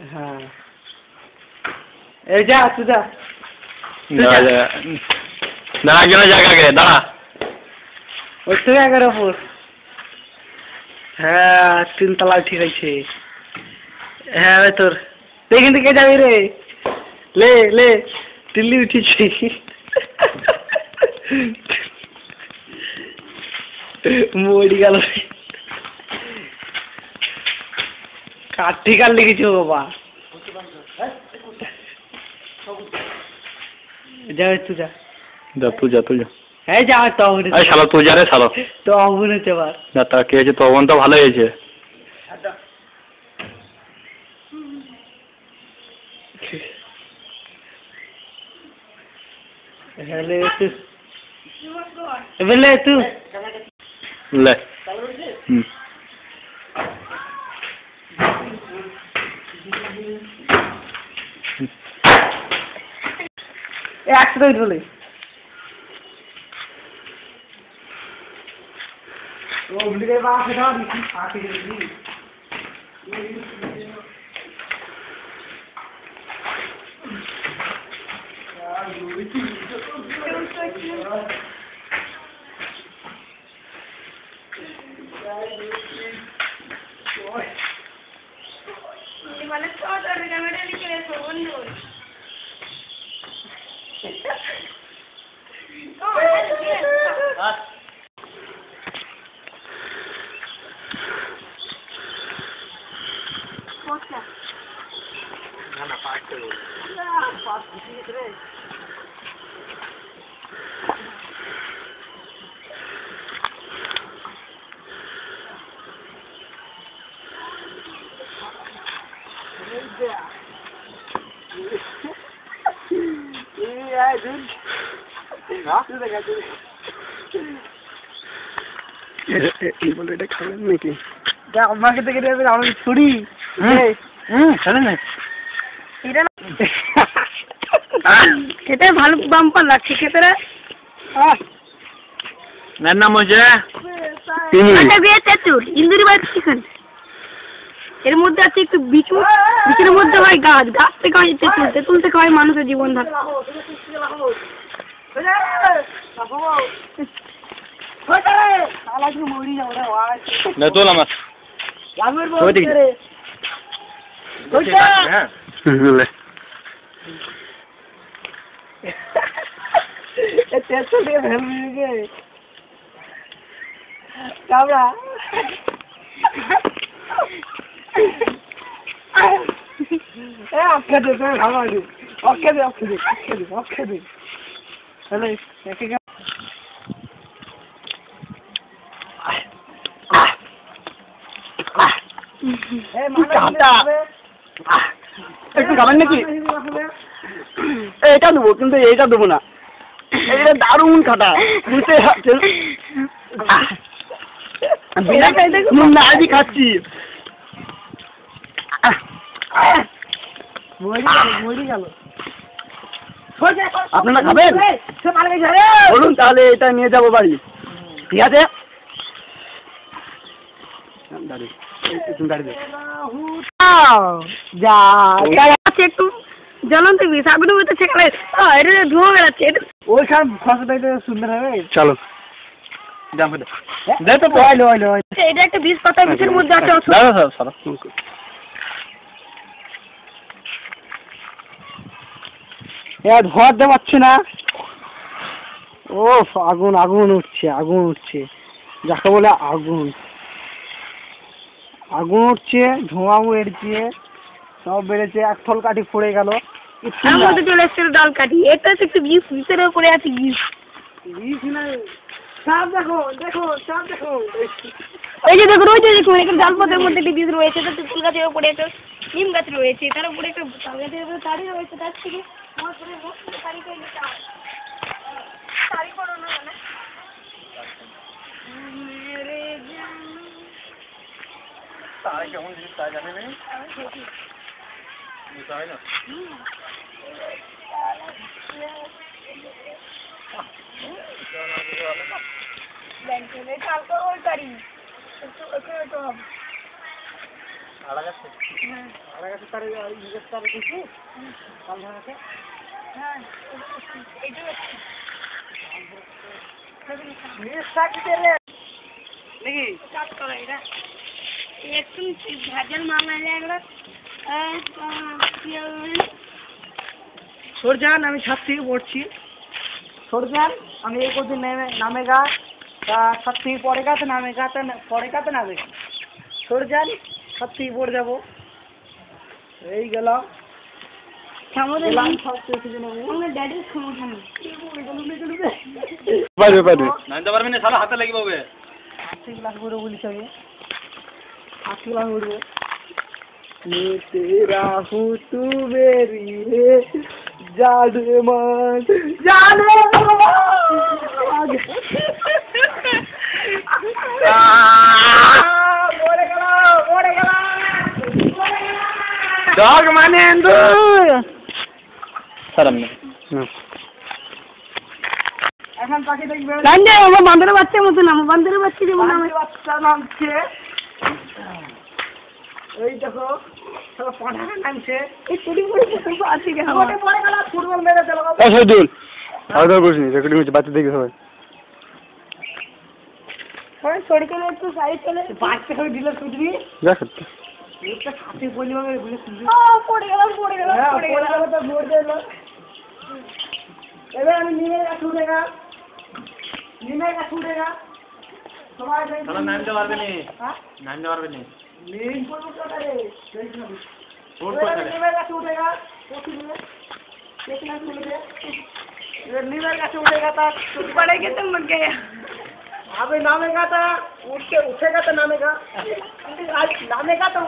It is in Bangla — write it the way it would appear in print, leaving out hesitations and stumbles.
হ্যাঁ এই যা তুই যা দাঁড়া কেন জায়গা গে দাঁড়া ওই তো জায়গার ওপর হ্যাঁ 3 তলা ঠিক আছে হ্যাঁ তোর দেখেন থেকে যাবি রে লে লে দিল্লি উঠেছি মরি গেল কাঠি কাল লিখেছি বাবা যা তুই যা তুই যা হ্যাঁ যা তো শালা তুই যা রে শালা তো অবন হতে পার না তা কে আছে তখন তো ভালো হয়েছে হেলে তুই এবেলে তুই লে একসাথে বলে ও ভিডিও বাবা খেলা দিছি পাটি দিছি মানে তো আর ক্যামেরা লিখে রেখো বন্ধু এটা খাবেন নাকি আমাকে থেকে আমি ছুরি খেলেন না খেতে ভালো বাম্পার লাগছে খেতে রে এর নাম হচ্ছে ইন্দুরি বাড়ি চিকেন এর মধ্যে আছে একটু বিচুর মধ্যে হয় গাছ গাছ থেকে হয় তেঁতুল থেকে হয় মানুষের জীবন ধারা তোল আমার একটু খাবেন নাকি এটা দেবো কিন্তু এইটা দেবো না এটা দারুণ খাটা বুঝতে পারছেন আজই খাচ্ছি আপনারা খাবেন বলুন তাহলে এটা নিয়ে যাবো বাড়ি ঠিক আছে একটু জ্বলন্ত বিষ আগুনের মধ্যে সেখানে এটা ধোঁয়া বেড়াচ্ছে এটা ওই সব ফসলটা সুন্দর হবে চলো এটা একটা বিষ পাতা বিষের মধ্যে আছে ধোয়া দিতে পারছি না ও আগুন আগুন উঠছে যাকে বলে আগুন উঠছে ধোঁয়া বেড়েছে সব বেড়েছে এক থল কাঠি পড়ে গেল চলে এসেছিল ডাল কাঠি এটা হচ্ছে একটু বিষ বিষের উপরে আছে বিষ ওই যে দেখুন এখানে জালপথের মধ্যে একটি বীজ রয়েছে তুল গাছের উপরে একটা নিম গাছ রয়েছে তার উপরে একটা তাল গাছের উপরে তাড়ি রয়েছে তার থেকে তাড়ি করো না মানে কেমন জিনিস তা জানে না হ্যাঁ এটা নাকি কাজ করা এটা একটু ভেজাল মাল আনলে এগুলো সরজান আমি ছাদ থেকে পড়ছি সরজান আমি এই করছি নামেগা ছাদ থেকে পড়েগা তো নামেগা তো পড়েগা তো নামেগা সরজান ছাদ থেকে পড়ে যাবো এই গেলাম আমাদের আমাদের ড্যাডির ক্ষমতা নেই পারবে পারবে নাইতে পারবি না শালা হাতে লাগিব বে আজকে ক্লাস করে বলিস আমি আজকে ক্লাস করবো मैं तेरा हूँ तू मेरी है जान मान डॉग माने अंदू सामने এখন তাকে দেখবে লাঞ্জে আমার বান্দরের বাচ্চার মতো নাম বান্দরের বাচ্চা যেমন নামে বাচ্চা নামছে এই দেখো সব পাঠানো নামছে এই চুরি করে আছে কেন ওটা পরে গেল ফুটবল মেরে চলো ए सदुल आदर कुछ नहीं रेकॉर्डिंग में बातें देखे सब ওই চুরি করে একটু সাইড চলে বাচ্চা করে দিলে ছুটবি जा सकते একটা সাথে বলি হবে বলে শুনবি পড়ে গেলাম হ্যাঁ পড়ে গেল তো মোড় দিল এবার আমি নিমে গাছ উঠেগা নিমে গাছ উঠেগা সবাই साला नाम दे पारबे नहीं হ্যাঁ नाम दे पारबे नहीं नीम को उठा रे छोड़ এবার को নিমে গাছ উঠেগা কোথি নিমে देखना मिले ये नीमर का उठेगा था पड़ेगा तो मर गया अबे नामेगा था उठ के उठेगा तो नामेगा आज नामेगा तो